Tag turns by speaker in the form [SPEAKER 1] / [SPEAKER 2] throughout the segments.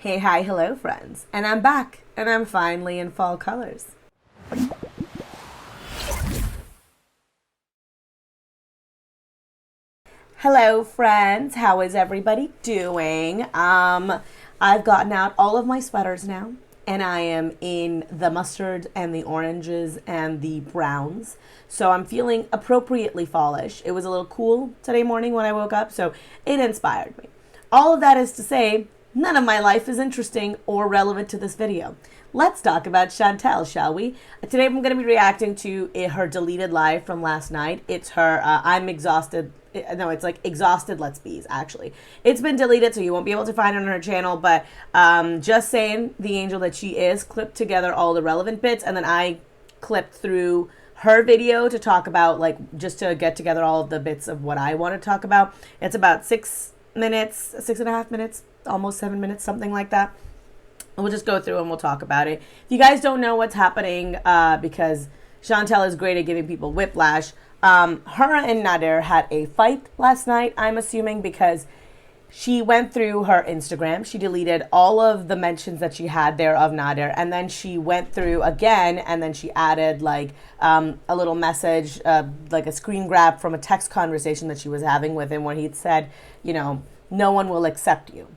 [SPEAKER 1] Hey, hi, hello, friends. And I'm back, and I'm finally in fall colors. Hello, friends. How is everybody doing? I've gotten out all of my sweaters now, and I am in the mustard and the oranges and the browns. So I'm feeling appropriately fallish. It was a little cool today morning when I woke up, so it inspired me. All of that is to say, none of my life is interesting or relevant to this video. Let's talk about Chantel, shall we? Today I'm going to be reacting to her deleted live from last night. It's her I'm exhausted. No, it's like exhausted let's bees, actually. It's been deleted, so you won't be able to find it on her channel, but just saying, the angel that she is, clipped together all the relevant bits, and then I clipped through her video to talk about, like, just to get together all of the bits of what I want to talk about. It's about 6 minutes, 6.5 minutes, almost 7 minutes, something like that. We'll just go through and we'll talk about it. If you guys don't know what's happening, because Chantel is great at giving people whiplash, her and Nader had a fight last night, I'm assuming, because she went through her Instagram. She deleted all of the mentions that she had there of Nader, and then she went through again, and then she added like a little message, like a screen grab from a text conversation that she was having with him, where he'd said, you know, no one will accept you.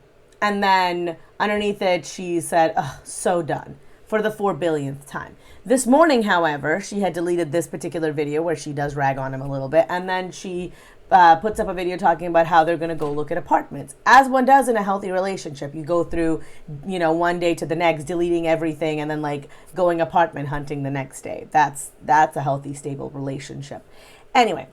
[SPEAKER 1] And then underneath it, she said, oh, so done, for the 4 billionth time. This morning, however, she had deleted this particular video where she does rag on him a little bit. And then she puts up a video talking about how they're going to go look at apartments. As one does in a healthy relationship. You go through, you know, one day to the next, deleting everything, and then like going apartment hunting the next day. That's a healthy, stable relationship. Anyway.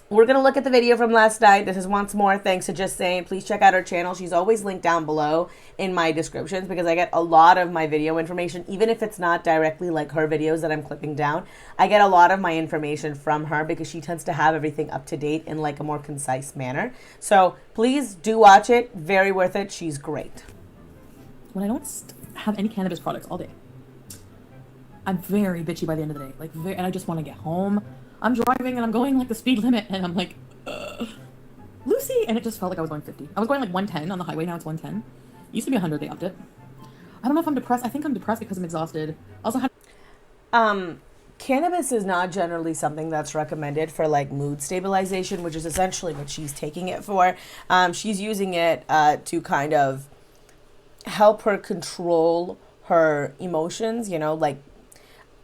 [SPEAKER 1] We're going to look at the video from last night. This is once more thanks to Just Saying. Please check out her channel. She's always linked down below in my descriptions because I get a lot of my video information, even if it's not directly like her videos that I'm clipping down. I get a lot of my information from her because she tends to have everything up to date in like a more concise manner. So please do watch it. Very worth it. She's great.
[SPEAKER 2] When I don't have any cannabis products all day, I'm very bitchy by the end of the day. Like, and I just want to get home. I'm driving and I'm going like the speed limit and I'm like, Lucy, and it just felt like I was going 50. I was going like 110 on the highway, now it's 110. Used to be 100, they upped it. I don't know if I'm depressed. I think I'm depressed because I'm exhausted. Also had
[SPEAKER 1] Cannabis is not generally something that's recommended for like mood stabilization, which is essentially what she's taking it for. She's using it to kind of help her control her emotions, you know, like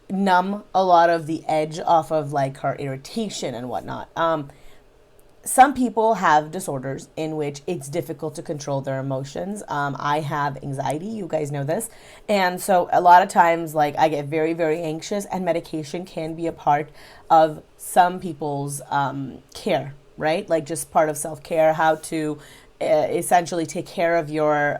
[SPEAKER 1] numb a lot of the edge off of like her irritation and whatnot. Some people have disorders in which it's difficult to control their emotions. I have anxiety, you guys know this. And so a lot of times, like, I get very, very anxious, and medication can be a part of some people's care, right? Like just part of self-care, how to essentially take care of your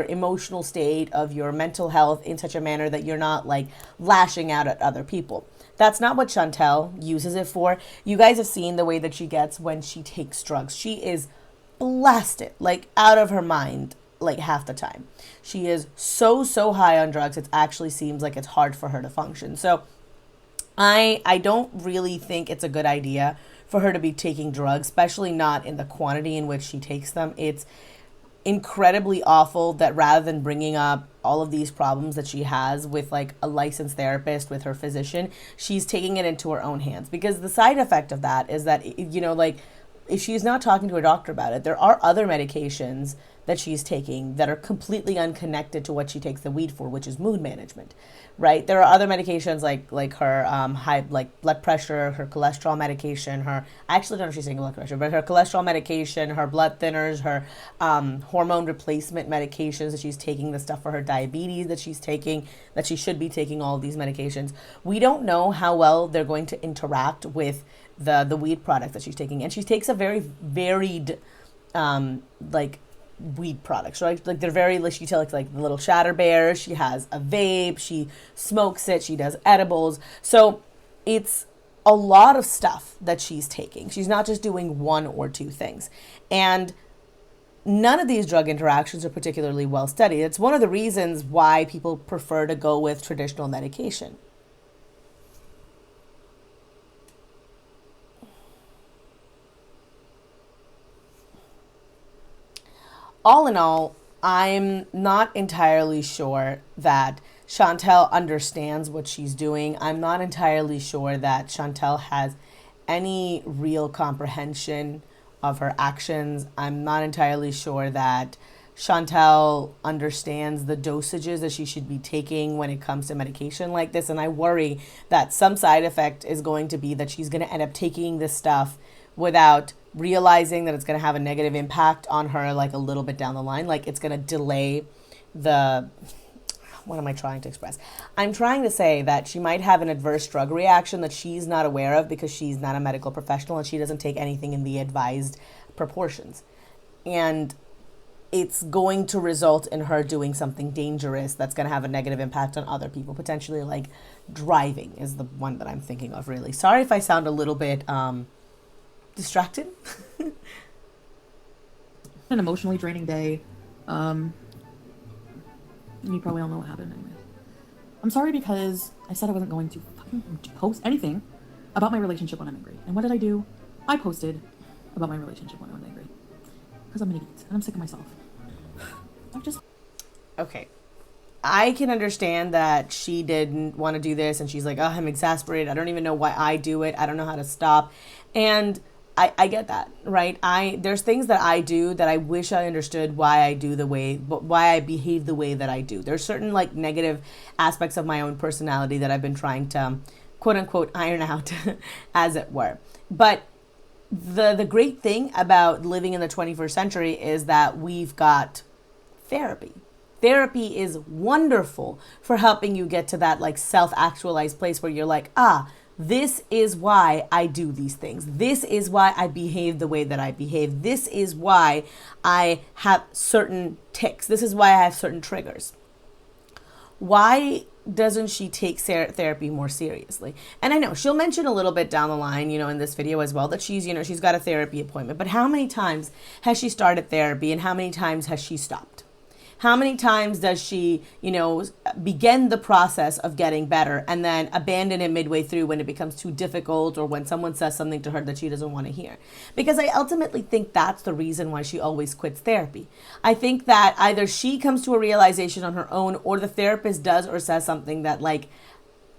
[SPEAKER 1] emotional state, of your mental health in such a manner that you're not like lashing out at other people. That's not what Chantel uses it for. You guys have seen the way that she gets when she takes drugs. She is blasted, like out of her mind, like half the time. She is so high on drugs, it actually seems like it's hard for her to function. So I don't really think it's a good idea for her to be taking drugs, especially not in the quantity in which she takes them. It's incredibly awful that rather than bringing up all of these problems that she has with like a licensed therapist, with her physician, she's taking it into her own hands. Because the side effect of that is that, you know, like if she's not talking to a doctor about it, there are other medications that she's taking that are completely unconnected to what she takes the weed for, which is mood management, right? There are other medications like her high like blood pressure, her cholesterol medication, her I actually don't know if she's taking blood pressure, but her cholesterol medication, her blood thinners, her hormone replacement medications that she's taking, the stuff for her diabetes that she's taking, that she should be taking all of these medications. We don't know how well they're going to interact with the weed product that she's taking, and she takes a very varied like weed products, right? Like they're very, like she takes like the little shatter bears, she has a vape, she smokes it, she does edibles. So it's a lot of stuff that she's taking. She's not just doing one or two things. And none of these drug interactions are particularly well studied. It's one of the reasons why people prefer to go with traditional medication. All in all, I'm not entirely sure that Chantel understands what she's doing. I'm not entirely sure that Chantel has any real comprehension of her actions. I'm not entirely sure that Chantel understands the dosages that she should be taking when it comes to medication like this. And I worry that some side effect is going to be that she's going to end up taking this stuff without realizing that it's going to have a negative impact on her, like a little bit down the line. Like it's going to delay the, what am I trying to express? I'm trying to say that she might have an adverse drug reaction that she's not aware of because she's not a medical professional and she doesn't take anything in the advised proportions. And it's going to result in her doing something dangerous that's going to have a negative impact on other people, potentially like driving is the one that I'm thinking of, really. Sorry if I sound a little bit distracted.
[SPEAKER 2] An emotionally draining day. You probably all know what happened anyway. I'm sorry because I said I wasn't going to fucking post anything about my relationship when I'm angry. And what did I do? I posted about my relationship when I was angry. Because I'm an idiot and I'm sick of myself.
[SPEAKER 1] Okay. I can understand that she didn't want to do this and she's like, oh, I'm exasperated. I don't even know why I do it. I don't know how to stop. And I get that, right? There's things that I do that I wish I understood why I behave the way that I do. There's certain like negative aspects of my own personality that I've been trying to quote unquote iron out as it were. But the great thing about living in the 21st century is that we've got therapy. Therapy is wonderful for helping you get to that like self-actualized place where you're like, this is why I do these things. This is why I behave the way that I behave. This is why I have certain tics. This is why I have certain triggers. Why doesn't she take therapy more seriously? And I know she'll mention a little bit down the line, in this video as well, that she's got a therapy appointment. But how many times has she started therapy and how many times has she stopped? How many times does she, begin the process of getting better and then abandon it midway through when it becomes too difficult or when someone says something to her that she doesn't want to hear? Because I ultimately think that's the reason why she always quits therapy. I think that either she comes to a realization on her own or the therapist does or says something that like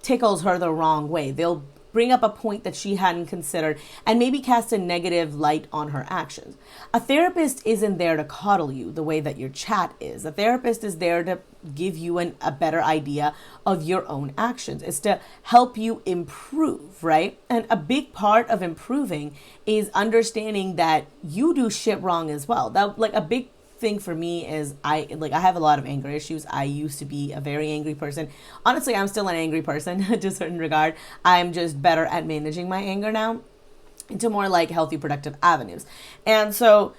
[SPEAKER 1] tickles her the wrong way. They'll bring up a point that she hadn't considered and maybe cast a negative light on her actions. A therapist isn't there to coddle you the way that your chat is. A therapist is there to give you a better idea of your own actions. It's to help you improve, right? And a big part of improving is understanding that you do shit wrong as well. That like a big thing for me is I have a lot of anger issues. I used to be a very angry person. Honestly, I'm still an angry person to a certain regard. I'm just better at managing my anger now into more like healthy, productive avenues. And so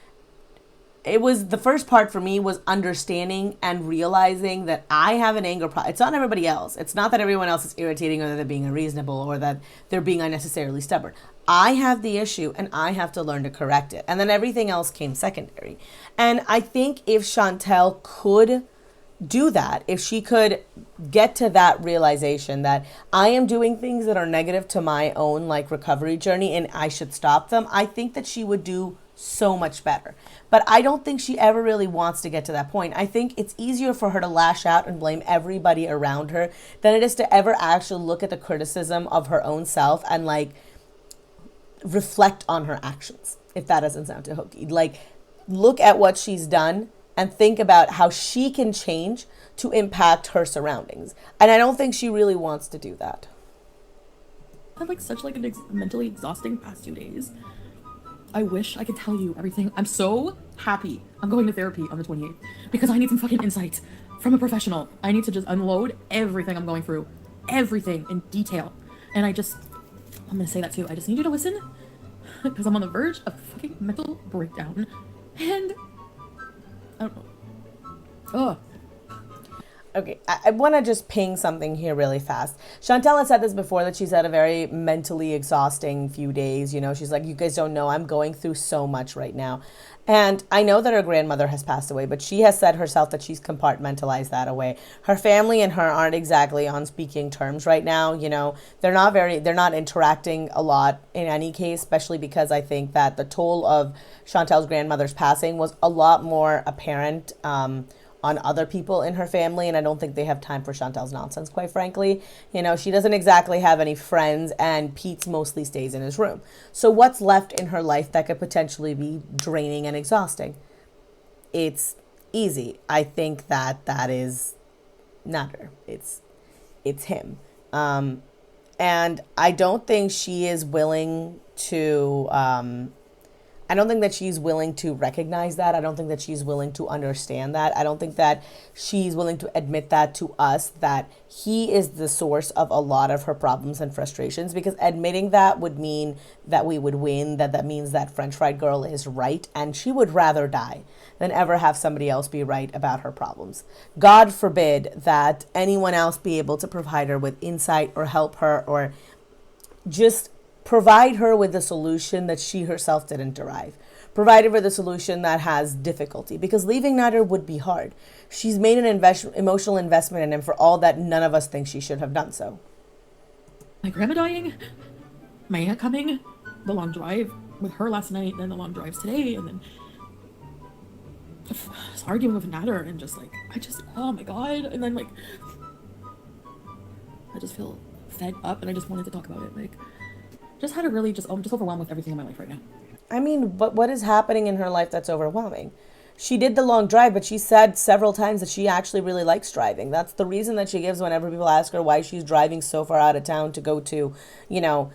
[SPEAKER 1] it was the first part for me was understanding and realizing that I have an anger problem. It's not everybody else. It's not that everyone else is irritating or that they're being unreasonable or that they're being unnecessarily stubborn. I have the issue and I have to learn to correct it. And then everything else came secondary. And I think if Chantel could do that, if she could get to that realization that I am doing things that are negative to my own like recovery journey and I should stop them, I think that she would do so much better. But I don't think she ever really wants to get to that point. I think it's easier for her to lash out and blame everybody around her than it is to ever actually look at the criticism of her own self and like reflect on her actions, if that doesn't sound too hokey. Like, look at what she's done and think about how she can change to impact her surroundings. And I don't think she really wants to do that.
[SPEAKER 2] I had like such like an mentally exhausting past 2 days. I wish I could tell you everything. I'm so happy I'm going to therapy on the 28th because I need some fucking insight from a professional. I need to just unload everything I'm going through, everything in detail. And I'm gonna say that too. I just need you to listen because I'm on the verge of fucking mental breakdown. And I don't know.
[SPEAKER 1] Okay, I want to just ping something here really fast. Chantel has said this before, that she's had a very mentally exhausting few days. You know, she's like, you guys don't know, I'm going through so much right now. And I know that her grandmother has passed away, but she has said herself that she's compartmentalized that away. Her family and her aren't exactly on speaking terms right now. You know, they're not interacting a lot in any case, especially because I think that the toll of Chantel's grandmother's passing was a lot more apparent, on other people in her family, and I don't think they have time for Chantel's nonsense, quite frankly. You know, she doesn't exactly have any friends, and Pete's mostly stays in his room. So what's left in her life that could potentially be draining and exhausting? It's easy. I think that is not her. It's him. And I don't think she is willing to I don't think that she's willing to recognize that. I don't think that she's willing to understand that. I don't think that she's willing to admit that to us, that he is the source of a lot of her problems and frustrations, because admitting that would mean that we would win, that means that French Fried Girl is right, and she would rather die than ever have somebody else be right about her problems. God forbid that anyone else be able to provide her with insight or help her or just provide her with the solution that she herself didn't derive. Provide her with a solution that has difficulty, because leaving Nader would be hard. She's made an emotional investment in him for all that none of us think she should have done so.
[SPEAKER 2] My grandma dying, my aunt coming, the long drive with her last night, then the long drives today, and then I was arguing with Nader, and just like, oh my god, and then like, I just feel fed up, and I just wanted to talk about it, like, just had a really I'm just overwhelmed with everything in my life right now.
[SPEAKER 1] I mean, but what is happening in her life that's overwhelming? She did the long drive, but she said several times that she actually really likes driving. That's the reason that she gives whenever people ask her why she's driving so far out of town to go to, you know,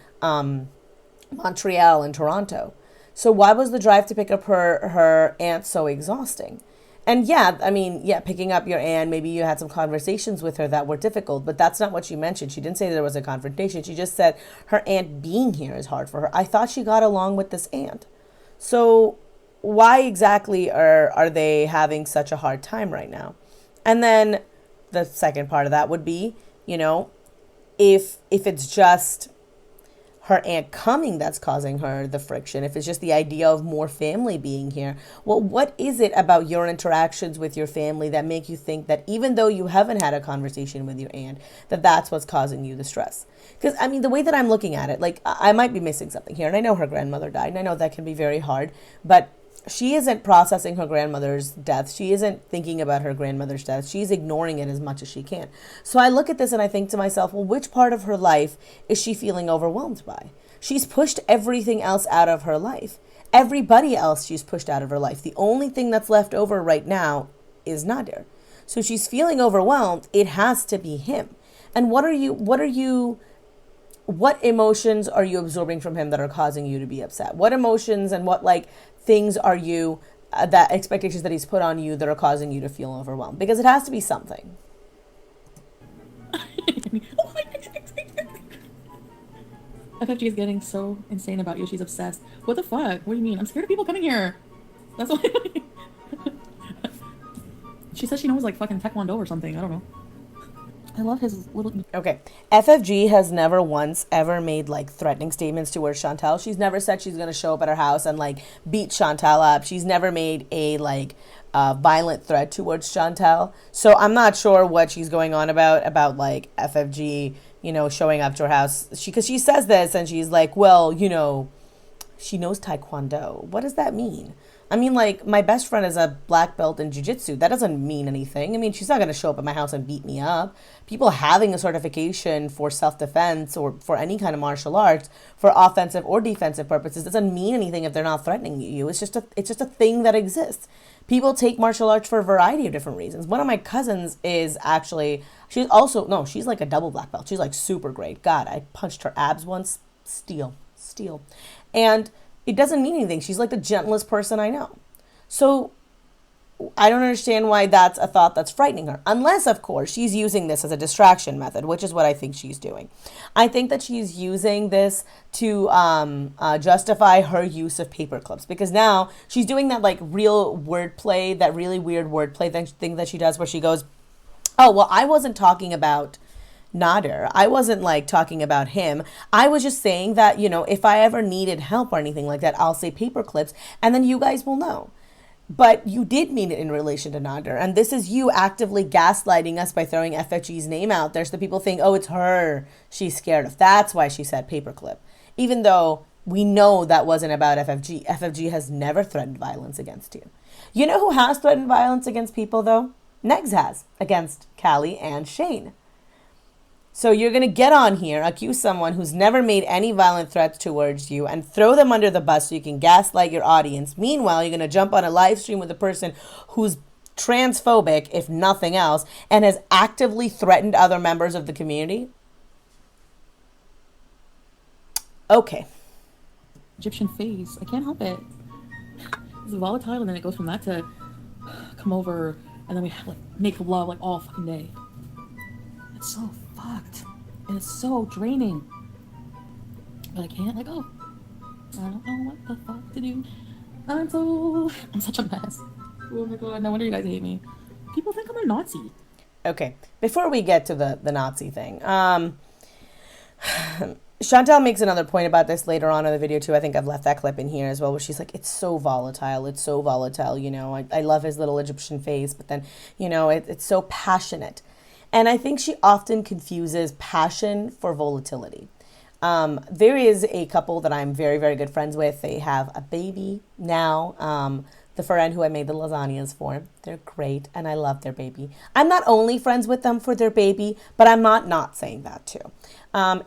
[SPEAKER 1] Montreal and Toronto. So why was the drive to pick up her aunt so exhausting? And yeah, I mean, yeah, picking up your aunt, maybe you had some conversations with her that were difficult, but that's not what she mentioned. She didn't say there was a confrontation. She just said her aunt being here is hard for her. I thought she got along with this aunt. So why exactly are they having such a hard time right now? And then the second part of that would be, you know, if it's just her aunt coming that's causing her the friction, if it's just the idea of more family being here, well, what is it about your interactions with your family that make you think that even though you haven't had a conversation with your aunt, that's what's causing you the stress? Because, I mean, the way that I'm looking at it, like, I might be missing something here, and I know her grandmother died, and I know that can be very hard, but she isn't processing her grandmother's death. She isn't thinking about her grandmother's death. She's ignoring it as much as she can. So I look at this and I think to myself, well, which part of her life is she feeling overwhelmed by? She's pushed everything else out of her life. Everybody else she's pushed out of her life. The only thing that's left over right now is Nader. So she's feeling overwhelmed. It has to be him. And what emotions are you absorbing from him that are causing you to be upset? What emotions and what things are you, that expectations that he's put on you that are causing you to feel overwhelmed? Because it has to be something.
[SPEAKER 2] FFG is getting so insane about you. She's obsessed. What the fuck? What do you mean? I'm scared of people coming here. That's why. She says she knows fucking Taekwondo or something. I don't know. I love his little...
[SPEAKER 1] Okay. FFG has never once ever made threatening statements towards Chantel. She's never said she's going to show up at her house and beat Chantel up. She's never made a violent threat towards Chantel. So I'm not sure what she's going on about FFG, showing up to her house. Because she says this and she's like, well, she knows Taekwondo. What does that mean? I mean, my best friend is a black belt in jiu-jitsu. That doesn't mean anything. I mean, she's not going to show up at my house and beat me up. People having a certification for self-defense or for any kind of martial arts for offensive or defensive purposes doesn't mean anything if they're not threatening you. It's just a thing that exists. People take martial arts for a variety of different reasons. One of my cousins is actually, she's like a double black belt. She's super great. God, I punched her abs once. Steel. And it doesn't mean anything. She's the gentlest person I know. So I don't understand why that's a thought that's frightening her. Unless, of course, she's using this as a distraction method, which is what I think she's doing. I think that she's using this to justify her use of paper clips. Because now she's doing that real wordplay, that really weird wordplay thing that she does where she goes, Oh, well, I wasn't talking about Nader. I wasn't like talking about him. I was just saying that, if I ever needed help or anything like that, I'll say paper clips and then you guys will know. But you did mean it in relation to Nader. And this is you actively gaslighting us by throwing FFG's name out there so that people think, oh, it's her she's scared of. That's why she said paperclip. Even though we know that wasn't about FFG. FFG has never threatened violence against you. You know who has threatened violence against people, though? Negs has, against Callie and Shane. So you're going to get on here, accuse someone who's never made any violent threats towards you, and throw them under the bus so you can gaslight your audience. Meanwhile, you're going to jump on a live stream with a person who's transphobic, if nothing else, and has actively threatened other members of the community? Okay.
[SPEAKER 2] Egyptian face. I can't help it. It's volatile, and then it goes from that to come over, and then we like make love like all fucking day. It's so fucked, and it's so draining. But I can't let go. I don't know what the fuck to do. I'm such a mess. Oh my god, no wonder you guys hate me. People think I'm a Nazi.
[SPEAKER 1] Okay, before we get to the Nazi thing, Chantal makes another point about this later on in the video too. I think I've left that clip in here as well, where she's like, it's so volatile. It's so volatile. I love his little Egyptian face, but then, it's so passionate. And I think she often confuses passion for volatility. There is a couple that I'm very, very good friends with. They have a baby now. The friend who I made the lasagnas for. They're great, and I love their baby. I'm not only friends with them for their baby, but I'm not saying that too.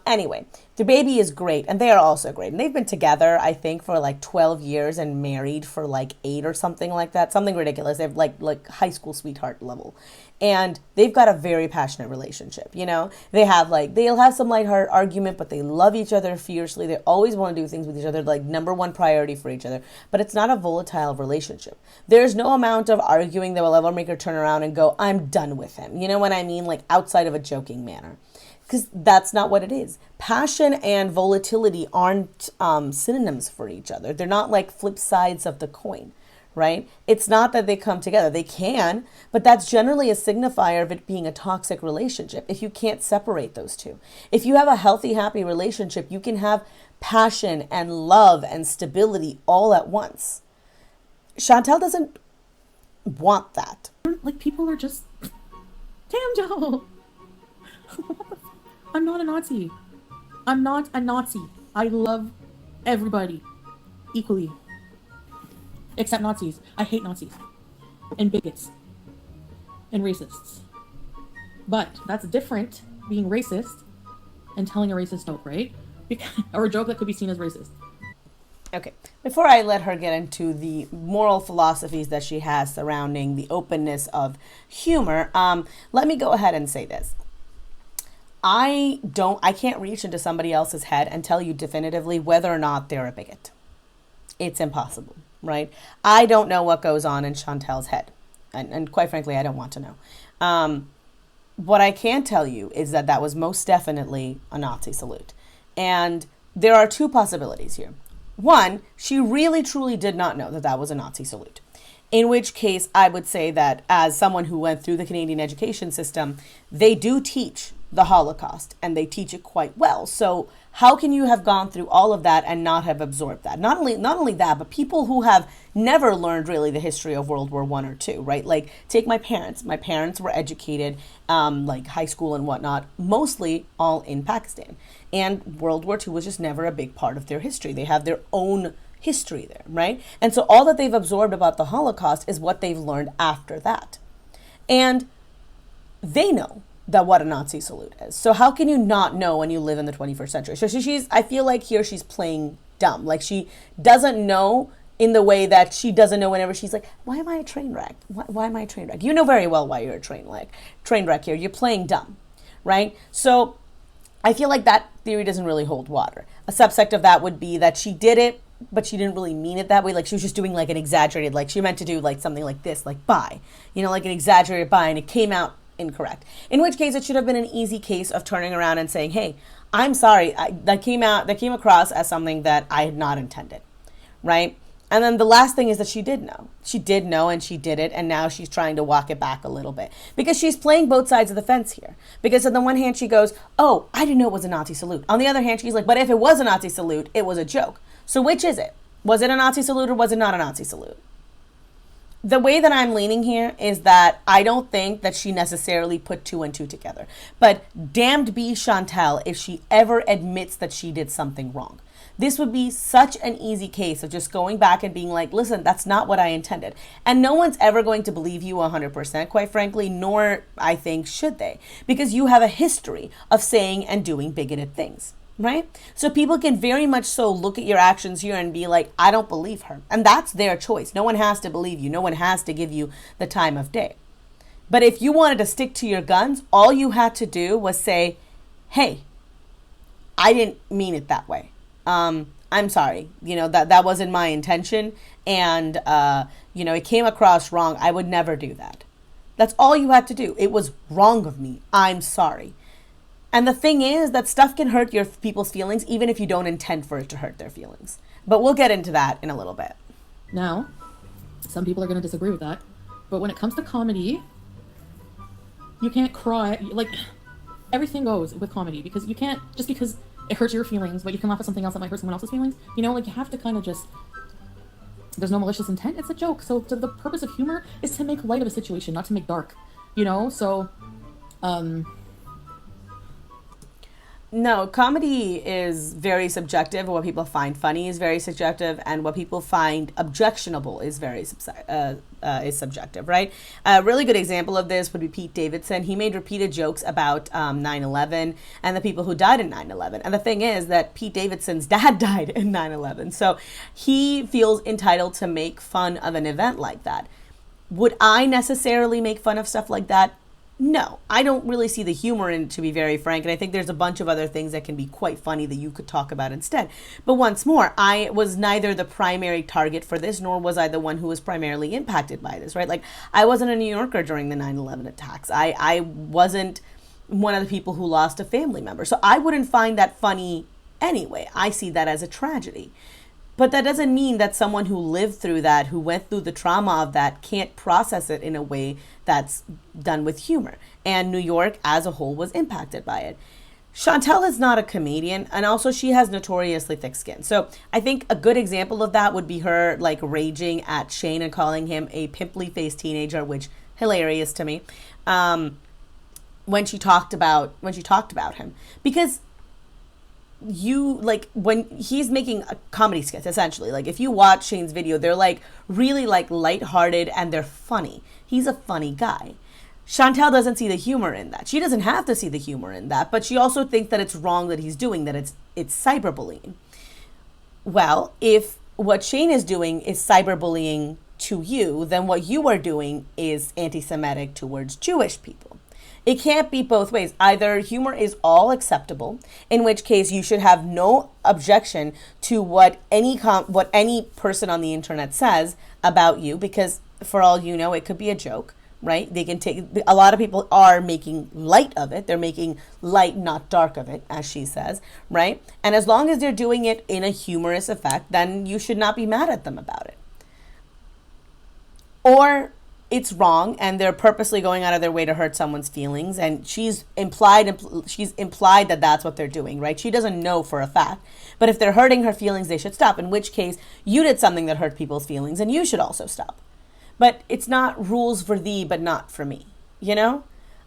[SPEAKER 1] Anyway, their baby is great, and they are also great. And they've been together, I think, for like 12 years and married for like 8 or something like that. Something ridiculous. They have like high school sweetheart level. And they've got a very passionate relationship, they'll have some lighthearted argument, but they love each other fiercely. They always want to do things with each other, like number one priority for each other. But it's not a volatile relationship. There's no amount of arguing that will ever make her turn around and go, I'm done with him. You know what I mean? Like outside of a joking manner. Because that's not what it is. Passion and volatility aren't synonyms for each other. They're not like flip sides of the coin. Right? It's not that they come together. They can, but that's generally a signifier of it being a toxic relationship if you can't separate those two. If you have a healthy, happy relationship, you can have passion and love and stability all at once. Chantal doesn't want that.
[SPEAKER 2] Like, people are just, damn, Joe. I'm not a Nazi. I'm not a Nazi. I love everybody equally. Except Nazis. I hate Nazis. And bigots. And racists. But that's different, being racist and telling a racist joke, right? Or a joke that could be seen as racist.
[SPEAKER 1] Okay, before I let her get into the moral philosophies that she has surrounding the openness of humor, let me go ahead and say this. I can't reach into somebody else's head and tell you definitively whether or not they're a bigot. It's impossible. Right? I don't know what goes on in Chantal's head. And quite frankly, I don't want to know. What I can tell you is that was most definitely a Nazi salute. And there are 2 possibilities here. One, she really truly did not know that was a Nazi salute. In which case, I would say that as someone who went through the Canadian education system, they do teach the Holocaust, and they teach it quite well. So how can you have gone through all of that and not have absorbed that? Not only that, but people who have never learned really the history of World War I or II, right? Like, take my parents. My parents were educated, like high school and whatnot, mostly all in Pakistan. And World War II was just never a big part of their history. They have their own history there, right? And so all that they've absorbed about the Holocaust is what they've learned after that. And they know that what a Nazi salute is. So how can you not know when you live in the 21st century? So I feel like here she's playing dumb. Like, she doesn't know in the way that she doesn't know whenever she's like, why am I a train wreck? Why am I a train wreck? You know very well why you're a train wreck here. You're playing dumb, right? So I feel like that theory doesn't really hold water. A subsect of that would be that she did it, but she didn't really mean it that way. Like, she was just doing like an exaggerated, like she meant to do like something like this, like bye, like an exaggerated bye, and it came out incorrect. In which case, it should have been an easy case of turning around and saying, hey, I'm sorry, that came across as something that I had not intended, right? And then the last thing is that she did know. She did know and she did it, and now she's trying to walk it back a little bit. Because she's playing both sides of the fence here. Because on the one hand she goes, oh, I didn't know it was a Nazi salute. On the other hand, she's like, but if it was a Nazi salute, it was a joke. So which is it? Was it a Nazi salute or was it not a Nazi salute? The way that I'm leaning here is that I don't think that she necessarily put 2 and 2 together. But damned be Chantel if she ever admits that she did something wrong. This would be such an easy case of just going back and being like, listen, that's not what I intended. And no one's ever going to believe you 100%, quite frankly, nor I think should they. Because you have a history of saying and doing bigoted things. Right? So people can very much so look at your actions here and be like, I don't believe her. And that's their choice. No one has to believe you. No one has to give you the time of day. But if you wanted to stick to your guns, all you had to do was say, hey, I didn't mean it that way. I'm sorry. That wasn't my intention. And, it came across wrong. I would never do that. That's all you had to do. It was wrong of me. I'm sorry. And the thing is that stuff can hurt your people's feelings even if you don't intend for it to hurt their feelings. But we'll get into that in a little bit.
[SPEAKER 2] Now, some people are going to disagree with that. But when it comes to comedy, you can't cry. Like, everything goes with comedy. Because you can't, just because it hurts your feelings, but you can laugh at something else that might hurt someone else's feelings. You have to kind of just... There's no malicious intent. It's a joke. So the purpose of humor is to make light of a situation, not to make dark. So...
[SPEAKER 1] No, comedy is very subjective. What people find funny is very subjective, and what people find objectionable is very subjective, right? A really good example of this would be Pete Davidson. He made repeated jokes about 9/11 and the people who died in 9/11. And the thing is that Pete Davidson's dad died in 9/11. So he feels entitled to make fun of an event like that. Would I necessarily make fun of stuff like that? No, I don't really see the humor in it, to be very frank. And I think there's a bunch of other things that can be quite funny that you could talk about instead. But once more, I was neither the primary target for this, nor was I the one who was primarily impacted by this, right? Like, I wasn't a New Yorker during the 9/11 attacks. I wasn't one of the people who lost a family member. So I wouldn't find that funny anyway. I see that as a tragedy. But that doesn't mean that someone who lived through that, who went through the trauma of that, can't process it in a way that's done with humor. And New York as a whole was impacted by it. Chantel is not a comedian, and also she has notoriously thick skin. So I think a good example of that would be her like raging at Shane and calling him a pimply-faced teenager, which hilarious to me. When she talked about him, because when he's making a comedy skits, essentially, like if you watch Shane's video, they're like really like lighthearted and they're funny. He's a funny guy. Chantel doesn't see the humor in that. She doesn't have to see the humor in that, but she also thinks that it's wrong that he's doing that. It's cyberbullying. Well, if what Shane is doing is cyberbullying to you, then what you are doing is anti-Semitic towards Jewish people. It can't be both ways. Either humor is all acceptable, in which case you should have no objection to what any person on the internet says about you, because for all you know, it could be a joke, right? They can take, a lot of people are making light of it. They're making light, not dark of it, as she says, right? And as long as they're doing it in a humorous effect, then you should not be mad at them about it. Or it's wrong and they're purposely going out of their way to hurt someone's feelings, and she's implied that that's what they're doing, right? She doesn't know for a fact, but if they're hurting her feelings, they should stop, in which case you did something that hurt people's feelings and you should also stop. But it's not rules for thee but not for me, you know?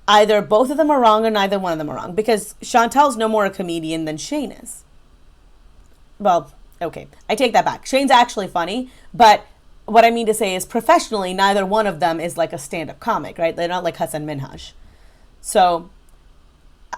[SPEAKER 1] Either both of them are wrong or neither one of them are wrong, because Chantel's no more a comedian than Shane is. Well, okay, I take that back. Shane's actually funny, but what I mean to say is professionally, neither one of them is like a stand-up comic, right? They're not like Hassan Minhaj. So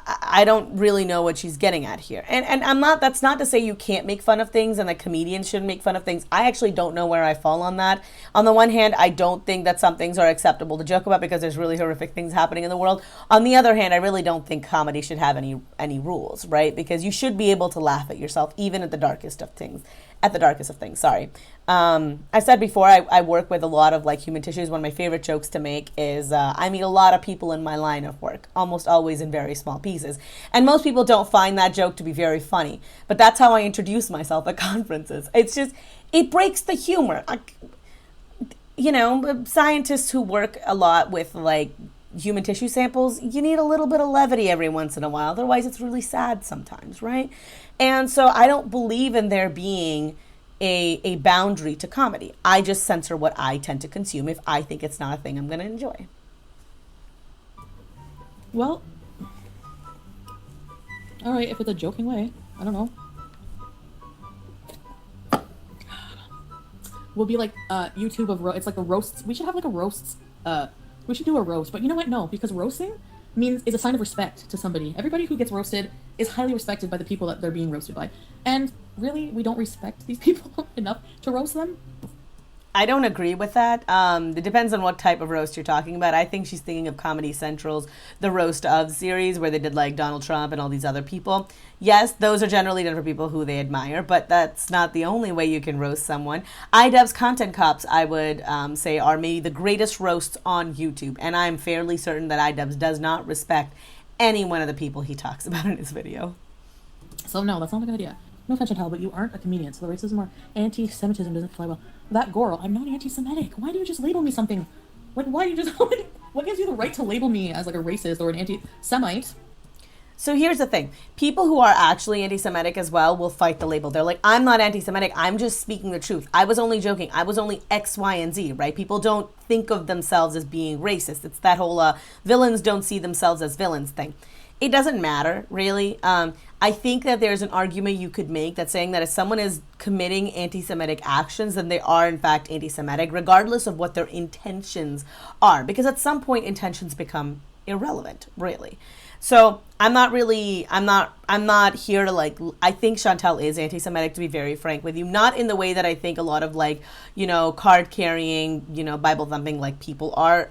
[SPEAKER 1] I don't really know what she's getting at here. And that's not to say you can't make fun of things and that comedians shouldn't make fun of things. I actually don't know where I fall on that. On the one hand, I don't think that some things are acceptable to joke about because there's really horrific things happening in the world. On the other hand, I really don't think comedy should have any rules, right? Because you should be able to laugh at yourself even at the darkest of things. at the darkest of things. Sorry. I said before, I work with a lot of like human tissues. One of my favorite jokes to make is I meet a lot of people in my line of work, almost always in very small pieces. And most people don't find that joke to be very funny. But that's how I introduce myself at conferences. It's just, it breaks the humor. You know, scientists who work a lot with like human tissue samples, you need a little bit of levity every once in a while. Otherwise, it's really sad sometimes, right? And so I don't believe in there being a boundary to comedy. I just censor what I tend to consume if I think it's not a thing I'm going to enjoy.
[SPEAKER 2] Well, all right, if it's a joking way, I don't know. We'll be like YouTube of it's like a roast. We should have like a roast. We should do a roast, but you know what? No, because roasting is a sign of respect to somebody. Everybody who gets roasted is highly respected by the people that they're being roasted by. And really, we don't respect these people enough to roast them.
[SPEAKER 1] I don't agree with that. It depends on what type of roast you're talking about. I think she's thinking of Comedy Central's The Roast Of series, where they did like Donald Trump and all these other people. Yes, those are generally done for people who they admire, but that's not the only way you can roast someone. iDubbbz Content Cops, I would say, are maybe the greatest roasts on YouTube, and I'm fairly certain that iDubbbz does not respect any one of the people he talks about in his video.
[SPEAKER 2] So no, that's not a good idea. No offense, Chantal, but you aren't a comedian, so the racism or anti-Semitism doesn't fly well. That girl, I'm not anti-Semitic. Why do you just label me something? Like, why do you just... what gives you the right to label me as, like, a racist or an anti-Semite?
[SPEAKER 1] So here's the thing. People who are actually anti-Semitic as well will fight the label. They're like, I'm not anti-Semitic. I'm just speaking the truth. I was only joking. I was only X, Y, and Z, right? People don't think of themselves as being racist. It's that whole villains don't see themselves as villains thing. It doesn't matter, really. I think that there's an argument you could make that's saying that if someone is committing anti-Semitic actions, then they are in fact anti-Semitic, regardless of what their intentions are. Because at some point, intentions become irrelevant, really. So I'm not here to like, I think Chantal is anti-Semitic, to be very frank with you. Not in the way that I think a lot of like, card carrying, Bible thumping like people are.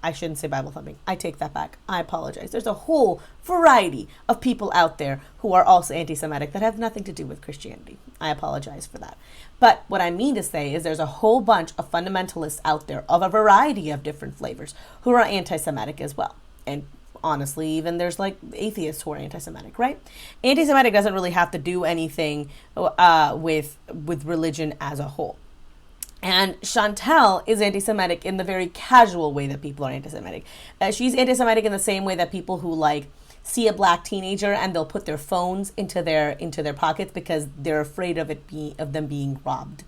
[SPEAKER 1] I shouldn't say Bible thumping. I take that back. I apologize. There's a whole variety of people out there who are also anti-Semitic that have nothing to do with Christianity. I apologize for that. But what I mean to say is there's a whole bunch of fundamentalists out there of a variety of different flavors who are anti-Semitic as well. And honestly, even there's like atheists who are anti-Semitic, right? Anti-Semitic doesn't really have to do anything with religion as a whole. And Chantal is anti-Semitic in the very casual way that people are anti-Semitic. She's anti-Semitic in the same way that people who like see a black teenager and they'll put their phones into their pockets because they're afraid of them being robbed.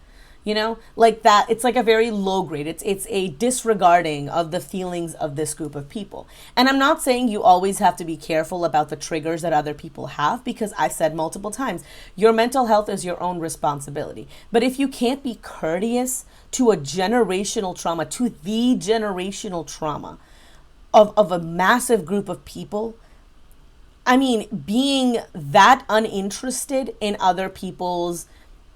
[SPEAKER 1] Like that. It's like a very low grade. It's a disregarding of the feelings of this group of people. And I'm not saying you always have to be careful about the triggers that other people have, because I've said multiple times, your mental health is your own responsibility. But if you can't be courteous to a generational trauma, to the generational trauma of a massive group of people, I mean, being that uninterested in other people's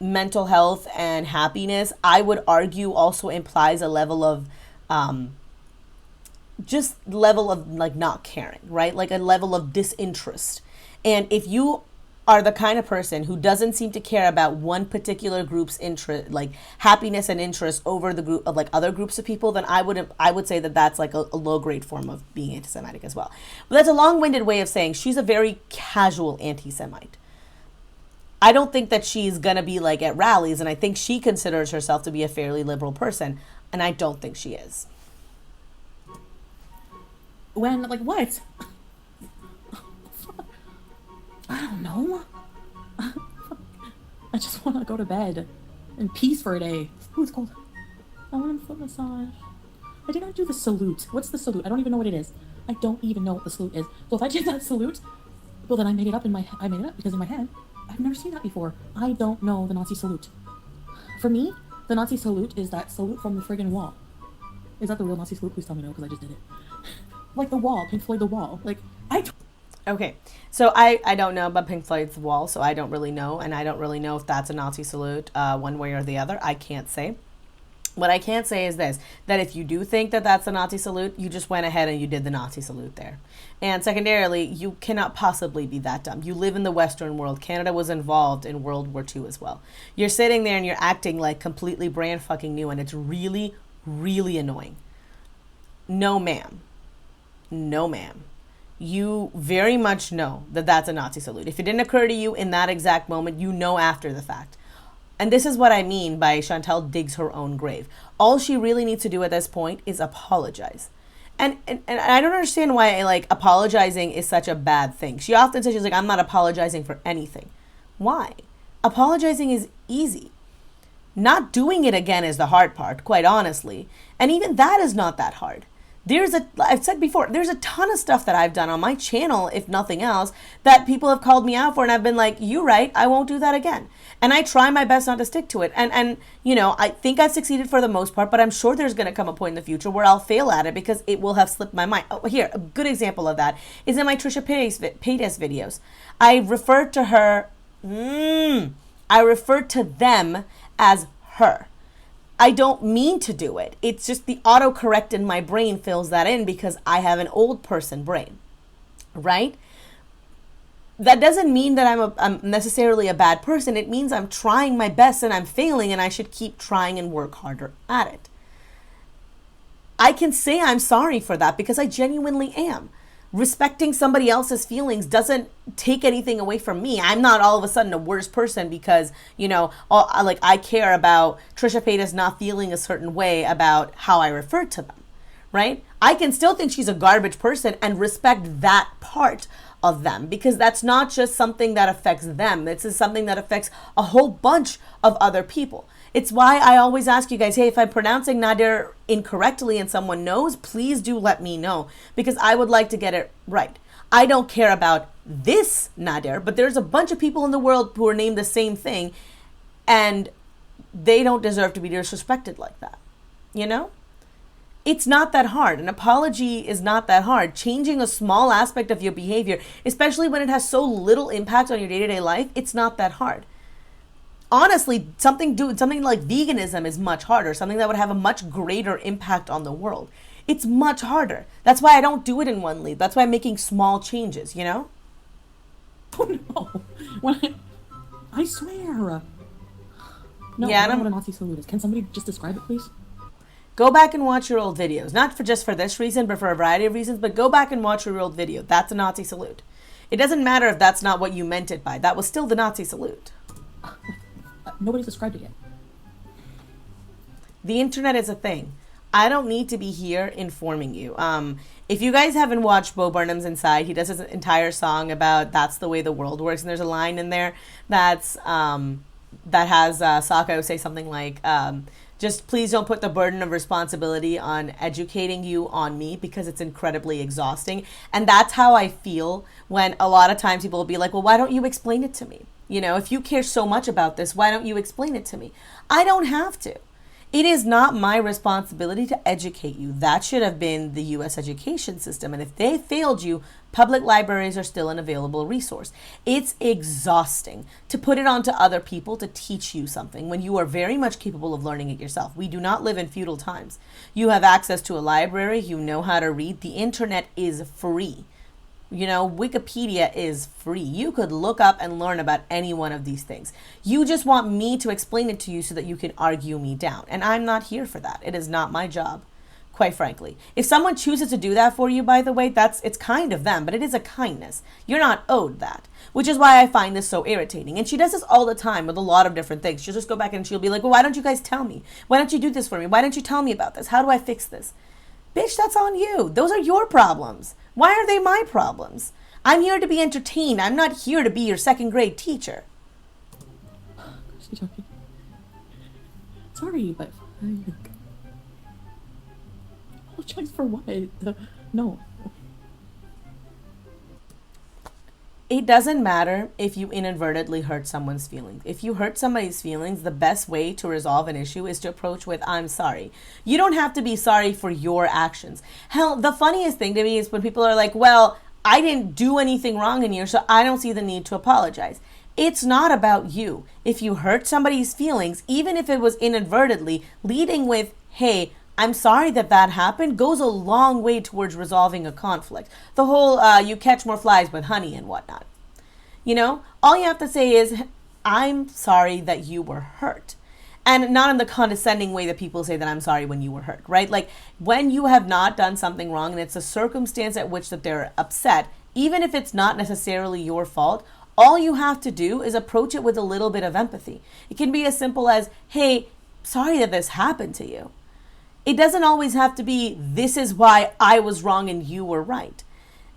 [SPEAKER 1] mental health and happiness, I would argue also implies a level of like not caring, right? Like a level of disinterest. And if you are the kind of person who doesn't seem to care about one particular group's interest, like happiness and interest over the group of like other groups of people, then I would say that that's like a low grade form of being anti-Semitic as well. But that's a long-winded way of saying she's a very casual anti-Semite. I don't think that she's going to be like at rallies, and I think she considers herself to be a fairly liberal person, and I don't think she is.
[SPEAKER 2] When, like, what? I don't know. I just want to go to bed in peace for a day. Ooh, it's cold. I want a foot massage. I did not do the salute. What's the salute? I don't even know what it is. I don't even know what the salute is. So if I did that salute, well, then I made it up because in my head, I've never seen that before. I don't know the Nazi salute. For me, the Nazi salute is that salute from the friggin' wall. Is that the real Nazi salute? Please tell me no, because I just did it. Like the wall, Pink Floyd, The Wall. Like,
[SPEAKER 1] Okay, so I don't know about Pink Floyd's The Wall, so I don't really know, and I don't really know if that's a Nazi salute one way or the other. I can't say. What I can't say is this, that if you do think that that's a Nazi salute, you just went ahead and you did the Nazi salute there. And secondarily, you cannot possibly be that dumb. You live in the Western world. Canada was involved in World War II as well. You're sitting there and you're acting like completely brand fucking new, and it's really, really annoying. No, ma'am. No, ma'am. You very much know that that's a Nazi salute. If it didn't occur to you in that exact moment, you know after the fact. And this is what I mean by Chantal digs her own grave. All she really needs to do at this point is apologize. And I don't understand why like apologizing is such a bad thing. She often says, she's like, I'm not apologizing for anything. Why? Apologizing is easy. Not doing it again is the hard part, quite honestly. And even that is not that hard. I've said before, there's a ton of stuff that I've done on my channel, if nothing else, that people have called me out for, and I've been like, you're right, I won't do that again. And I try my best not to stick to it. And you know, I think I've succeeded for the most part, but I'm sure there's going to come a point in the future where I'll fail at it because it will have slipped my mind. Oh, here, a good example of that is in my Trisha Paytas videos. I referred to her, I referred to them as her. I don't mean to do it. It's just the autocorrect in my brain fills that in because I have an old person brain, right? That doesn't mean that I'm necessarily a bad person. It means I'm trying my best and I'm failing, and I should keep trying and work harder at it. I can say I'm sorry for that because I genuinely am. Respecting somebody else's feelings doesn't take anything away from me. I'm not all of a sudden a worse person because, you know, like I care about Trisha Paytas not feeling a certain way about how I refer to them, right? I can still think she's a garbage person and respect that part of them because that's not just something that affects them. This is something that affects a whole bunch of other people. It's why I always ask you guys, hey, if I'm pronouncing Nadir incorrectly and someone knows, please do let me know because I would like to get it right. I don't care about this Nadir, but there's a bunch of people in the world who are named the same thing and they don't deserve to be disrespected like that. You know? It's not that hard. An apology is not that hard. Changing a small aspect of your behavior, especially when it has so little impact on your day-to-day life, it's not that hard. Honestly, something like veganism is much harder, something that would have a much greater impact on the world. It's much harder. That's why I don't do it in one leap. That's why I'm making small changes, you know?
[SPEAKER 2] Oh no. I swear. No,
[SPEAKER 1] yeah,
[SPEAKER 2] I don't know what a Nazi salute is. Can somebody just describe it, please?
[SPEAKER 1] Go back and watch your old videos. Not just for this reason, but for a variety of reasons, but go back and watch your old video. That's a Nazi salute. It doesn't matter if that's not what you meant it by. That was still the Nazi salute.
[SPEAKER 2] Nobody's described it yet.
[SPEAKER 1] The internet is a thing. I don't need to be here informing you. If you guys haven't watched Bo Burnham's Inside, he does his entire song about that's the way the world works, and there's a line in there that has Sako say something like, just please don't put the burden of responsibility on educating you on me because it's incredibly exhausting. And that's how I feel when a lot of times people will be like, well, why don't you explain it to me? You know, if you care so much about this, why don't you explain it to me? I don't have to. It is not my responsibility to educate you. That should have been the U.S. education system. And if they failed you, public libraries are still an available resource. It's exhausting to put it onto other people to teach you something when you are very much capable of learning it yourself. We do not live in feudal times. You have access to a library. You know how to read. The internet is free. You know, Wikipedia is free. You could look up and learn about any one of these things. You just want me to explain it to you so that you can argue me down. And I'm not here for that. It is not my job, quite frankly. If someone chooses to do that for you, by the way, it's kind of them, but it is a kindness. You're not owed that, which is why I find this so irritating. And she does this all the time with a lot of different things. She'll just go back and she'll be like, well, why don't you guys tell me? Why don't you do this for me? Why don't you tell me about this? How do I fix this? Bitch, that's on you. Those are your problems. Why are they my problems? I'm here to be entertained. I'm not here to be your second grade teacher.
[SPEAKER 2] Sorry, but apologize for what? No.
[SPEAKER 1] It doesn't matter if you inadvertently hurt someone's feelings. If you hurt somebody's feelings, the best way to resolve an issue is to approach with, I'm sorry. You don't have to be sorry for your actions. Hell, the funniest thing to me is when people are like, well, I didn't do anything wrong in here, so I don't see the need to apologize. It's not about you. If you hurt somebody's feelings, even if it was inadvertently, leading with, hey, I'm sorry that that happened, goes a long way towards resolving a conflict. The whole you catch more flies with honey and whatnot. You know, all you have to say is, I'm sorry that you were hurt. And not in the condescending way that people say that I'm sorry when you were hurt, right? Like when you have not done something wrong and it's a circumstance at which that they're upset, even if it's not necessarily your fault, all you have to do is approach it with a little bit of empathy. It can be as simple as, hey, sorry that this happened to you. It doesn't always have to be, this is why I was wrong and you were right.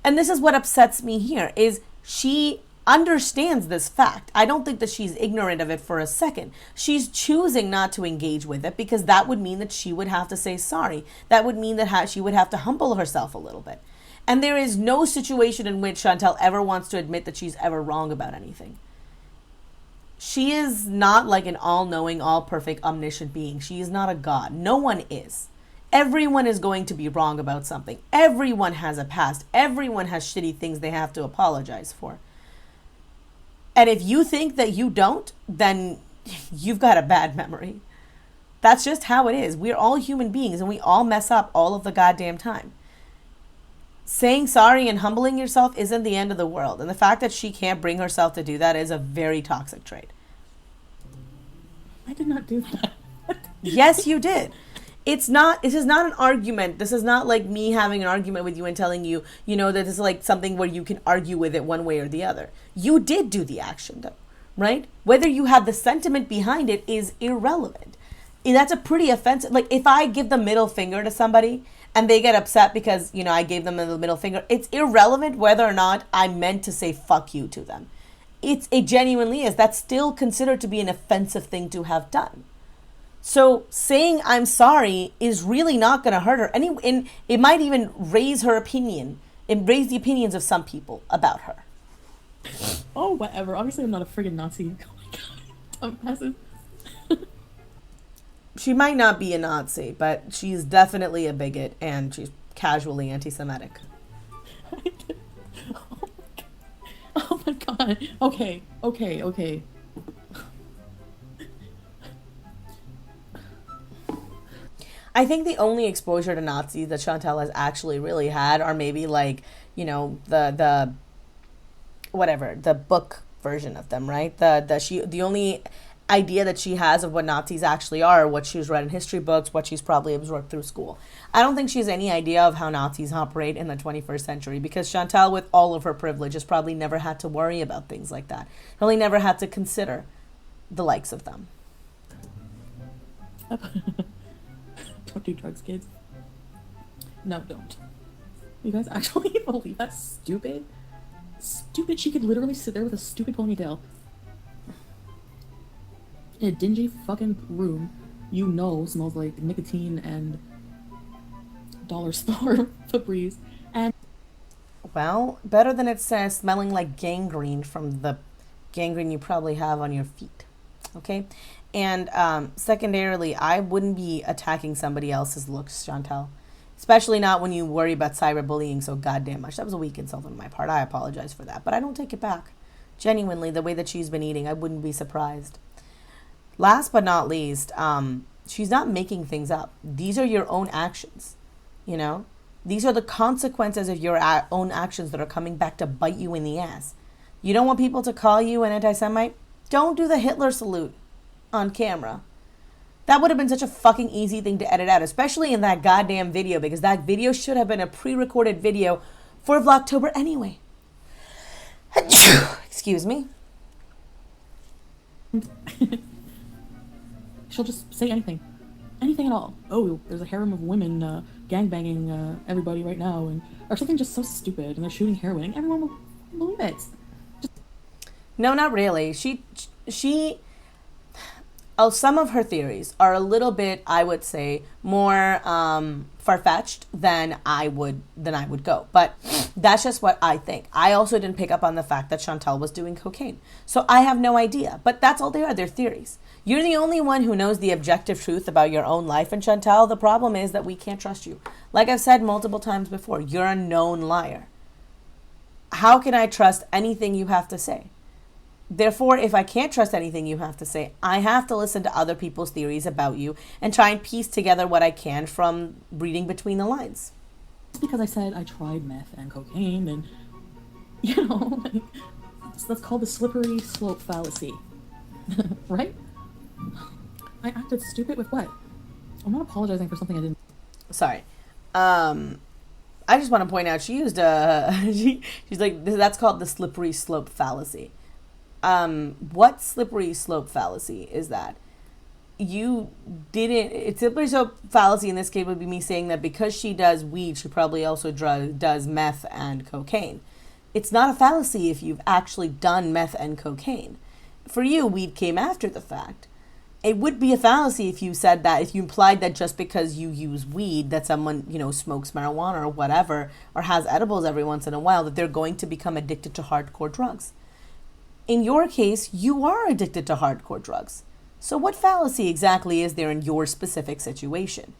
[SPEAKER 1] And this is what upsets me here, is she understands this fact. I don't think that she's ignorant of it for a second. She's choosing not to engage with it because that would mean that she would have to say sorry. That would mean that she would have to humble herself a little bit. And there is no situation in which Chantal ever wants to admit that she's ever wrong about anything. She is not like an all-knowing, all-perfect, omniscient being. She is not a god. No one is. Everyone is going to be wrong about something. Everyone has a past. Everyone has shitty things they have to apologize for. And if you think that you don't, then you've got a bad memory. That's just how it is. We're all human beings and we all mess up all of the goddamn time. Saying sorry and humbling yourself isn't the end of the world. And the fact that she can't bring herself to do that is a very toxic trait.
[SPEAKER 2] I did not do that.
[SPEAKER 1] Yes, you did. This is not an argument. This is not like me having an argument with you and telling you, that this is like something where you can argue with it one way or the other. You did do the action though, right? Whether you have the sentiment behind it is irrelevant. And that's a pretty offensive. Like if I give the middle finger to somebody and they get upset because, I gave them the middle finger, it's irrelevant whether or not I meant to say fuck you to them. It genuinely is. That's still considered to be an offensive thing to have done. So saying I'm sorry is really not going to hurt her. And it might even raise her opinion and raise the opinions of some people about her.
[SPEAKER 2] Oh, whatever. Obviously, I'm not a friggin' Nazi. Oh my god. I'm passive.
[SPEAKER 1] She might not be a Nazi, but she's definitely a bigot and she's casually anti-Semitic.
[SPEAKER 2] Oh my god. Okay.
[SPEAKER 1] I think the only exposure to Nazis that Chantal has actually really had are maybe like, the book version of them, right? The only idea that she has of what Nazis actually are, what she's read in history books, what she's probably absorbed through school. I don't think she has any idea of how Nazis operate in the 21st century because Chantal, with all of her privilege, has probably never had to worry about things like that. Probably never had to consider the likes of them.
[SPEAKER 2] Don't do drugs, kids. No, don't. You guys actually believe that's stupid? Stupid, she could literally sit there with a stupid ponytail in a dingy fucking room smells like nicotine and dollar store Febreze, and
[SPEAKER 1] well, better than it says smelling like gangrene from the gangrene you probably have on your feet. Okay? And secondarily, I wouldn't be attacking somebody else's looks, Chantal. Especially not when you worry about cyberbullying so goddamn much. That was a weak insult on my part. I apologize for that. But I don't take it back. Genuinely, the way that she's been eating, I wouldn't be surprised. Last but not least, she's not making things up. These are your own actions, These are the consequences of your own actions that are coming back to bite you in the ass. You don't want people to call you an anti-Semite? Don't do the Hitler salute on camera. That would have been such a fucking easy thing to edit out, especially in that goddamn video, because that video should have been a pre-recorded video for Vlogtober anyway. Excuse me.
[SPEAKER 2] She'll just say anything. Anything at all. Oh, there's a harem of women gangbanging everybody right now, or something just so stupid, and they're shooting heroin, and everyone will believe it.
[SPEAKER 1] No, not really. She some of her theories are a little bit, I would say, more far-fetched than I would go. But that's just what I think. I also didn't pick up on the fact that Chantal was doing cocaine. So I have no idea. But that's all they are. They're theories. You're the only one who knows the objective truth about your own life. And Chantal, the problem is that we can't trust you. Like I've said multiple times before, you're a known liar. How can I trust anything you have to say? Therefore, if I can't trust anything you have to say, I have to listen to other people's theories about you and try and piece together what I can from reading between the lines.
[SPEAKER 2] Because I said I tried meth and cocaine and, you know, that's called the slippery slope fallacy. Right? I acted stupid with what? I'm not apologizing for something I didn't.
[SPEAKER 1] Sorry. I just want to point out she used she's like, that's called the slippery slope fallacy. What slippery slope fallacy is that? It's slippery slope fallacy in this case would be me saying that because she does weed, she probably also does meth and cocaine. It's not a fallacy if you've actually done meth and cocaine. For you, weed came after the fact. It would be a fallacy if you said that, if you implied that just because you use weed, that someone, you know, smokes marijuana or whatever, or has edibles every once in a while, that they're going to become addicted to hardcore drugs. In your case, you are addicted to hardcore drugs. So what fallacy exactly is there in your specific situation?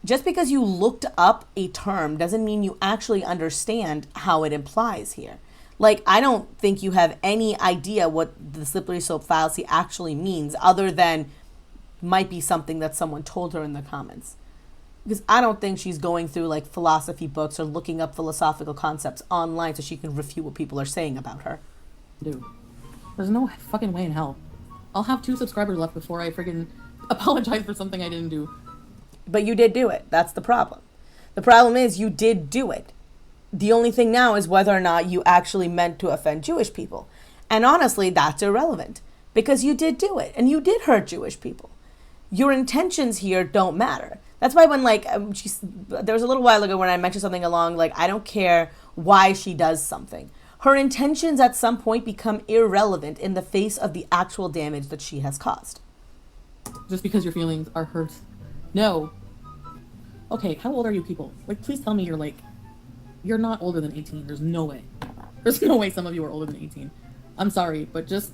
[SPEAKER 1] Just because you looked up a term doesn't mean you actually understand how it implies here. Like, I don't think you have any idea what the slippery slope fallacy actually means, other than might be something that someone told her in the comments. Because I don't think she's going through like philosophy books or looking up philosophical concepts online so she can refute what people are saying about her.
[SPEAKER 2] Dude, there's no fucking way in hell. I'll have 2 subscribers left before I friggin' apologize for something I didn't do.
[SPEAKER 1] But you did do it. That's the problem. The problem is you did do it. The only thing now is whether or not you actually meant to offend Jewish people. And honestly, that's irrelevant because you did do it and you did hurt Jewish people. Your intentions here don't matter. That's why when there was a little while ago when I mentioned something along like, I don't care why she does something. Her intentions at some point become irrelevant in the face of the actual damage that she has caused.
[SPEAKER 2] Just because your feelings are hurt. No. Okay, how old are you people? Like, please tell me you're not older than 18. There's no way. There's no way some of you are older than 18. I'm sorry, but just...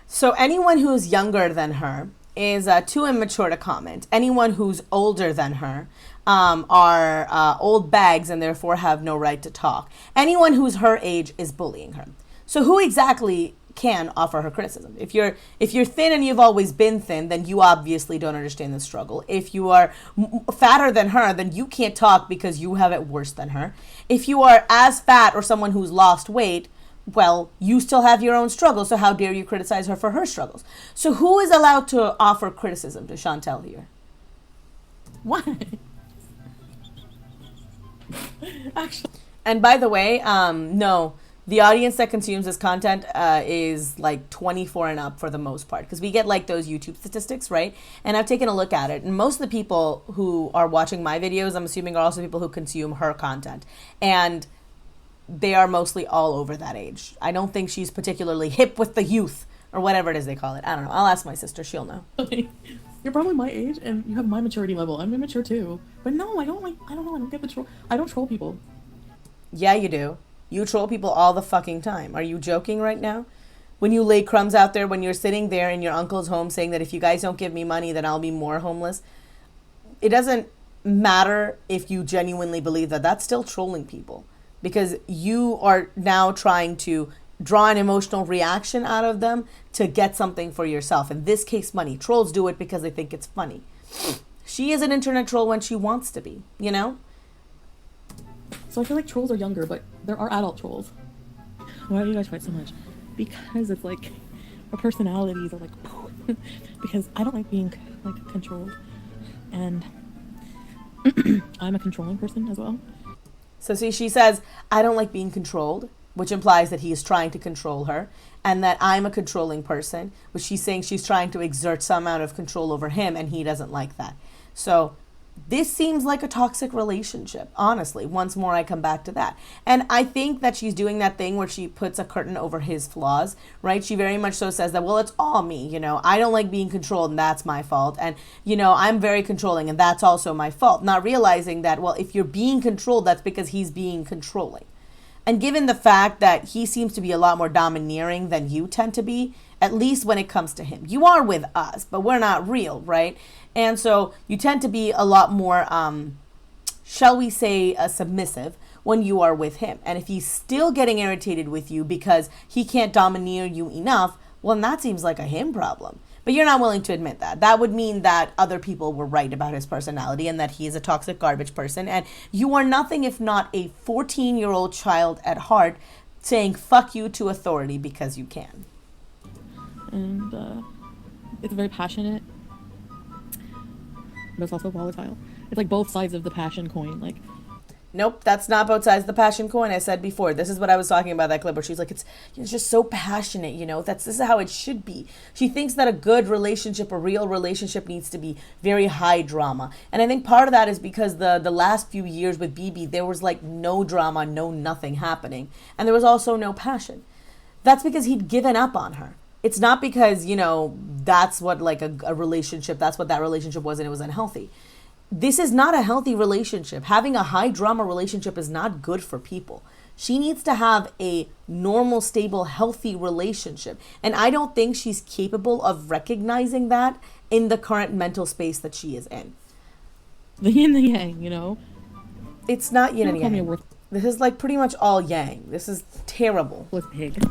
[SPEAKER 1] So anyone who's younger than her is too immature to comment. Anyone who's older than her are old bags and therefore have no right to talk. Anyone who's her age is bullying her. So who exactly can offer her criticism? If you're thin and you've always been thin, then you obviously don't understand the struggle. If you are fatter than her, then you can't talk because you have it worse than her. If you are as fat or someone who's lost weight, well, you still have your own struggles, so how dare you criticize her for her struggles? So who is allowed to offer criticism to Chantel here?
[SPEAKER 2] What? Actually.
[SPEAKER 1] And by the way, no. The audience that consumes this content is like 24 and up for the most part, because we get like those YouTube statistics, right? And I've taken a look at it, and most of the people who are watching my videos, I'm assuming, are also people who consume her content, and they are mostly all over that age. I don't think she's particularly hip with the youth, or whatever it is they call it. I don't know. I'll ask my sister. She'll know.
[SPEAKER 2] You're probably my age, and you have my maturity level. I'm immature too. But no, I don't know. I don't get the troll. I don't troll people.
[SPEAKER 1] Yeah, you do. You troll people all the fucking time. Are you joking right now? When you lay crumbs out there, when you're sitting there in your uncle's home saying that if you guys don't give me money, then I'll be more homeless. It doesn't matter if you genuinely believe that. That's still trolling people, because you are now trying to draw an emotional reaction out of them to get something for yourself. In this case, money. Trolls do it because they think it's funny. She is an internet troll when she wants to be, you know?
[SPEAKER 2] So I feel like trolls are younger, but there are adult trolls. Why do you guys fight so much? Because it's like our personalities are like because I don't like being like controlled, and I'm a controlling person as well.
[SPEAKER 1] So see, she says, I don't like being controlled, which implies that he is trying to control her, and that I'm a controlling person, which she's saying she's trying to exert some amount of control over him, and he doesn't like that. So this seems like a toxic relationship, honestly. Once more, I come back to that. And I think that she's doing that thing where she puts a curtain over his flaws, right? She very much so says that, well, it's all me, you know. I don't like being controlled, and that's my fault. And, you know, I'm very controlling, and that's also my fault. Not realizing that, well, if you're being controlled, that's because he's being controlling. And given the fact that he seems to be a lot more domineering than you tend to be, at least when it comes to him. You are with us, but we're not real, right? And so you tend to be a lot more, shall we say, submissive, when you are with him. And if he's still getting irritated with you because he can't domineer you enough, well, then that seems like a him problem. But you're not willing to admit that. That would mean that other people were right about his personality and that he is a toxic garbage person. And you are nothing if not a 14-year-old child at heart saying fuck you to authority because you can.
[SPEAKER 2] And it's very passionate, but it's also volatile. It's like both sides of the passion coin. Like,
[SPEAKER 1] nope, that's not both sides of the passion coin. I said before, this is what I was talking about, that clip where she's like, it's just so passionate, you know, this is how it should be. She thinks that a good relationship, a real relationship, needs to be very high drama. And I think part of that is because the last few years with BB, there was like no drama, no nothing happening. And there was also no passion. That's because he'd given up on her. It's not because, you know, that's what like a relationship, that's what that relationship was and it was unhealthy. This is not a healthy relationship. Having a high drama relationship is not good for people. She needs to have a normal, stable, healthy relationship. And I don't think she's capable of recognizing that in the current mental space that she is in.
[SPEAKER 2] The yin and the yang, you know?
[SPEAKER 1] It's not yin and yang. This is like pretty much all yang. This is terrible.
[SPEAKER 2] Was pig.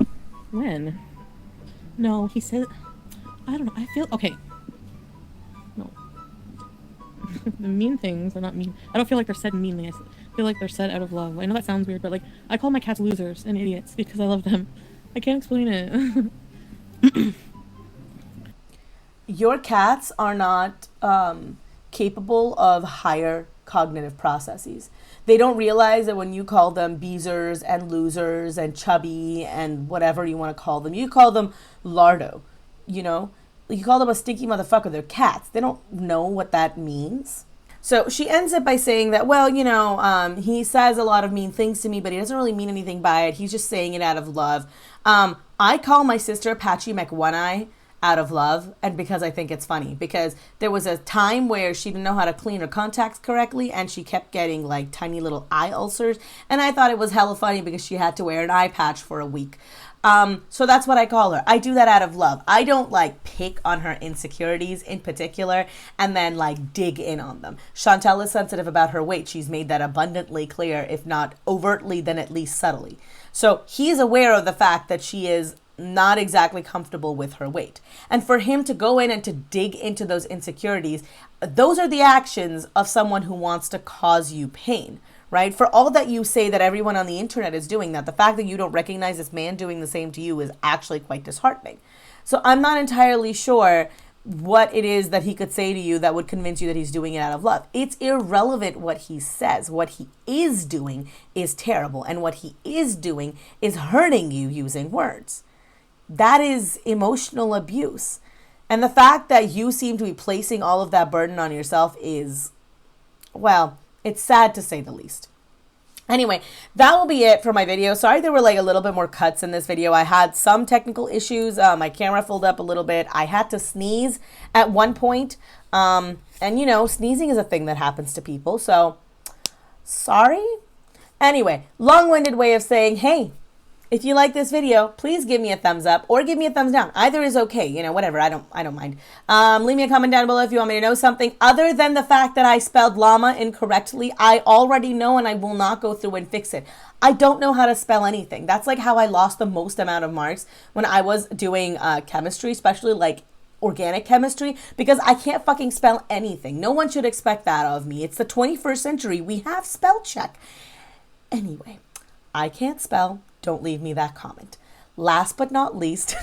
[SPEAKER 2] When? No, he said, I don't know. I feel, okay. No. The mean things are not mean. I don't feel like they're said meanly. I feel like they're said out of love. I know that sounds weird, but like, I call my cats losers and idiots because I love them. I can't explain it.
[SPEAKER 1] Your cats are not capable of higher cognitive processes. They don't realize that when you call them beezers and losers and chubby and whatever you want to call them, you call them lardo, you know? You call them a stinky motherfucker. They're cats. They don't know what that means. So she ends it by saying that, well, you know, he says a lot of mean things to me, but he doesn't really mean anything by it. He's just saying it out of love. I call my sister Apache McOne-Eye out of love, and because I think it's funny, because there was a time where she didn't know how to clean her contacts correctly and she kept getting like tiny little eye ulcers, and I thought it was hella funny because she had to wear an eye patch for a week. So that's what I call her. I do that out of love. I don't like pick on her insecurities in particular and then like dig in on them. Chantel is sensitive about her weight. She's made that abundantly clear, if not overtly, then at least subtly. So he's aware of the fact that she is not exactly comfortable with her weight. And for him to go in and to dig into those insecurities, those are the actions of someone who wants to cause you pain, right? For all that you say that everyone on the internet is doing that, the fact that you don't recognize this man doing the same to you is actually quite disheartening. So I'm not entirely sure what it is that he could say to you that would convince you that he's doing it out of love. It's irrelevant what he says. What he is doing is terrible. And what he is doing is hurting you using words. That is emotional abuse. And the fact that you seem to be placing all of that burden on yourself is, well, it's sad to say the least. Anyway, that will be it for my video. Sorry there were like a little bit more cuts in this video. I had some technical issues. My camera filled up a little bit. I had to sneeze at one point. And you know, sneezing is a thing that happens to people. So, sorry. Anyway, long-winded way of saying, hey, if you like this video, please give me a thumbs up or give me a thumbs down. Either is okay. You know, whatever. I don't mind. Leave me a comment down below if you want me to know something other than the fact that I spelled llama incorrectly. I already know and I will not go through and fix it. I don't know how to spell anything. That's like how I lost the most amount of marks when I was doing chemistry, especially like organic chemistry, because I can't fucking spell anything. No one should expect that of me. It's the 21st century. We have spell check. Anyway, I can't spell. Don't leave me that comment. Last but not least,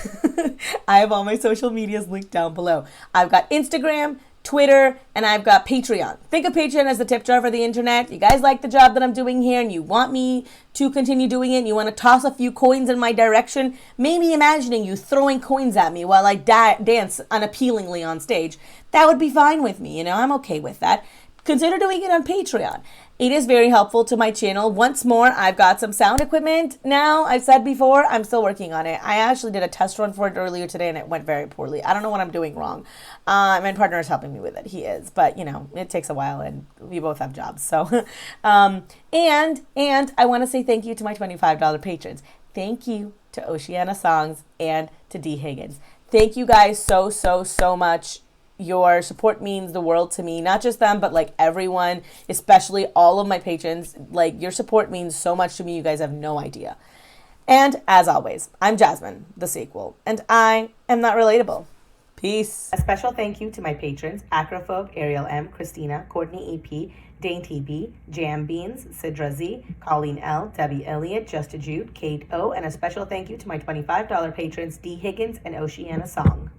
[SPEAKER 1] I have all my social medias linked down below. I've got Instagram, Twitter, and I've got Patreon. Think of Patreon as the tip jar for the internet. You guys like the job that I'm doing here and you want me to continue doing it and you want to toss a few coins in my direction, maybe imagining you throwing coins at me while I dance unappealingly on stage, that would be fine with me. You know, I'm okay with that. Consider doing it on Patreon. It is very helpful to my channel. Once more, I've got some sound equipment now. I've said before, I'm still working on it. I actually did a test run for it earlier today and it went very poorly. I don't know what I'm doing wrong. My partner is helping me with it. He is. But, you know, it takes a while and we both have jobs. So, and I want to say thank you to my $25 patrons. Thank you to Oceana Songs and to D. Higgins. Thank you guys so much. Your support means the world to me, not just them, but like everyone, especially all of my patrons. Like, your support means so much to me. You guys have no idea. And as always, I'm Jasmine, the sequel, and I am not relatable. Peace. A special thank you to my patrons, Acrophobe, Ariel M, Christina, Courtney EP, Dane TB, Jam Beans, Sidra Z, Colleen L, Debbie Elliott, Just a Jude, Kate O, and a special thank you to my $25 patrons, D Higgins and Oceana Song.